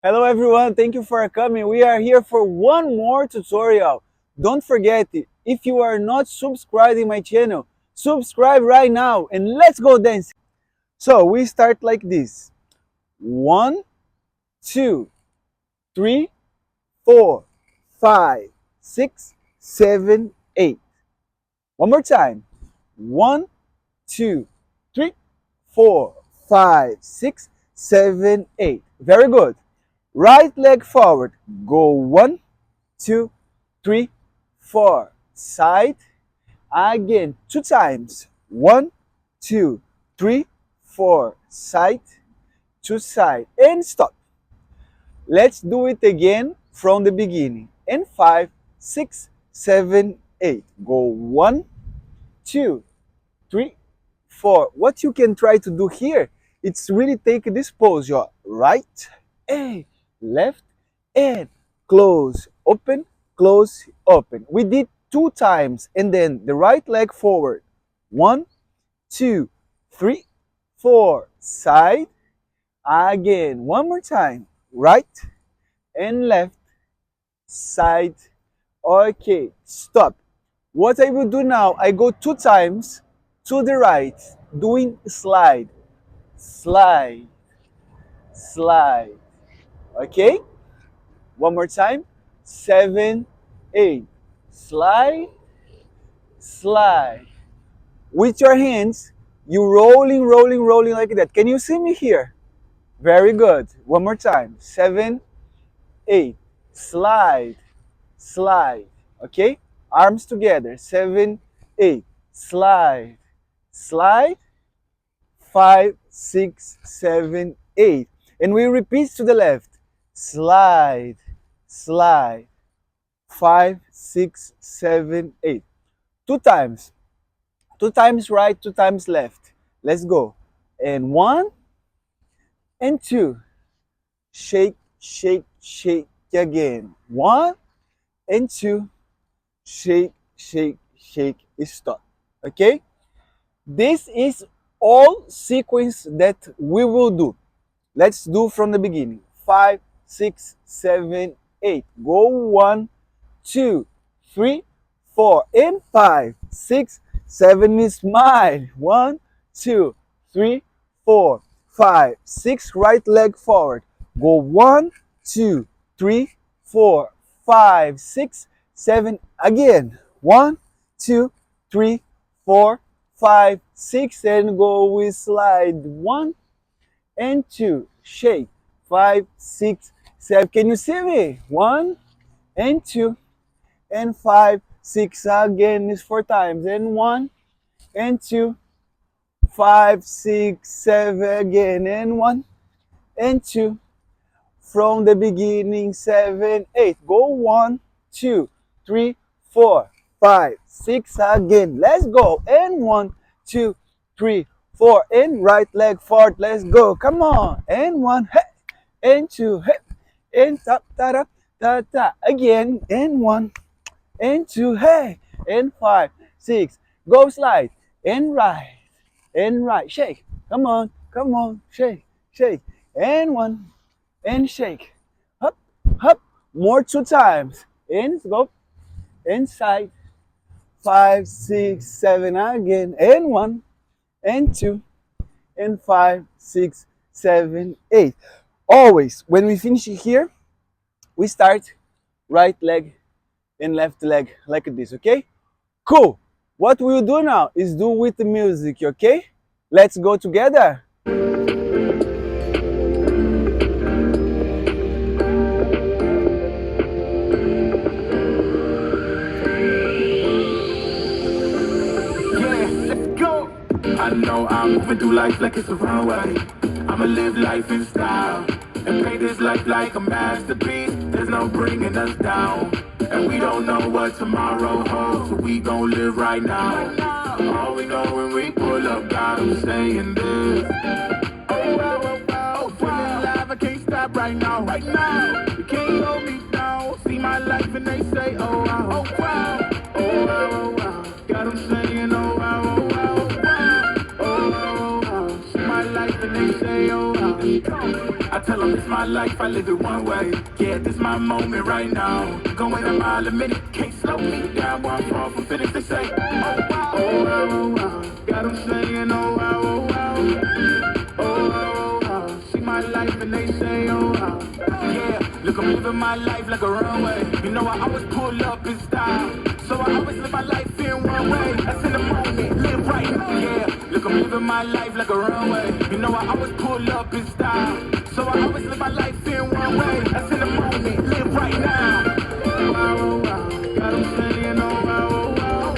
Hello everyone, thank you for coming. We are here for one more tutorial. Don't forget, if you are not subscribed in my channel, subscribe right now and let's go dance. So we start like this. 1, 2, 3, 4, 5, 6, 7, 8. One more time. 1, 2, 3, 4, 5, 6, 7, 8. Very good. Right leg forward. Go 1, 2, 3, 4. Side. Again, 2 times. 1, 2, 3, 4. Side to side. And stop. Let's do it again from the beginning. And 5, 6, 7, 8. Go 1, 2, 3, 4. What you can try to do here, it's really take this pose. Your right and left and close, open, close, open. We did 2 times and then the right leg forward. 1, 2, 3, 4. Side. Again, one more time. Right and left, side. Okay, stop. What I will do now, I go 2 times to the right, doing slide, slide, slide. Okay? One more time. 7, 8. Slide, slide. With your hands, you rolling, rolling, rolling like that. Can you see me here? Very good. One more time. 7, 8. Slide, slide. Okay? Arms together. 7, 8. Slide, slide. 5, 6, 7, 8. And we repeat to the left. Slide, slide. 5, 6, 7, 8. 2 times. 2 times right, 2 times left. Let's go. And 1 and 2. Shake, shake, shake again. 1 and 2. Shake, shake, shake. Stop. Okay? This is all sequence that we will do. Let's do from the beginning. 5, 6, 7, 8. Go 1, 2, 3, 4, and 5, 6, 7. Smile. 1, 2, 3, 4, 5, 6. Right leg forward. Go 1, 2, 3, 4, 5, 6, 7. Again. 1, 2, 3, 4, 5, 6, and go with slide. 1 and 2. Shake. 5, 6, 7. Can you see me? 1 and 2 and 5, 6. Again is 4 times. And 1 and 2, 5, 6, 7. Again. And 1 and 2. From the beginning. 7, 8. Go 1, 2, 3, 4, 5, 6. Again. Let's go. And 1, 2, 3, 4. And right leg forward. Let's go. Come on. And 1. Hey. And 2. Hey. And tap, ta, ta, ta, ta. Again. And 1. And 2. Hey. And 5, 6. Go slide. And right. And right. Shake. Come on. Come on. Shake. Shake. And 1. And shake. Up. Up. More 2 times. And go. Inside. 5, 6, 7. Again. And 1. And 2. And 5, 6, 7, 8. Always, when we finish here, we start right leg and left leg like this, okay? Cool. What we'll do now is do with the music, okay? Let's go together. I know I'm moving through life like it's a runway. I'ma live life in style and paint this life like a masterpiece. There's no bringing us down, and we don't know what tomorrow holds, so we gon' live right now. All we know when we pull up, God, I'm saying this. Oh wow, oh wow, feeling alive, I can't stop right now, right now. You can't hold me down. See my life and they say, oh wow, oh wow, oh wow, oh wow. God, I'm saying, oh wow, oh wow. My life and they say, oh, I tell them it's this my life, I live it one way. Yeah, this my moment right now. Going a mile a minute, can't slow me down. Where I'm far from finished, they say, oh wow, oh wow, oh wow. Got them saying, oh wow, oh wow. Oh wow, oh wow. See my life and they say, oh wow. Yeah, look, I'm living my life like a runway. You know I always pull up in style. So I always live my life in one way. That's in the moment, live right now. Yeah, look, I'm living my life like a runway. You know I always pull up in style. So I always live my life in one way. That's in the moment, live right now. Oh wow, oh wow. Got 'em saying, oh wow, oh wow.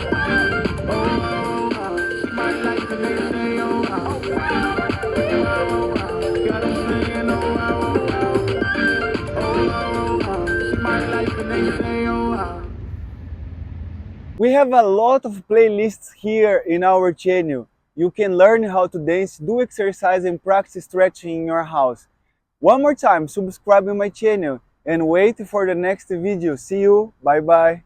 Oh wow, oh wow. See my life and they say, oh wow. Oh wow, oh wow. Got 'em saying, oh wow, oh wow. Oh wow, oh wow. See my life and they say, oh wow. We have a lot of playlists here in our channel. You can learn how to dance, do exercise and practice stretching in your house. One more time, subscribe to my channel and wait for the next video. See you, bye bye.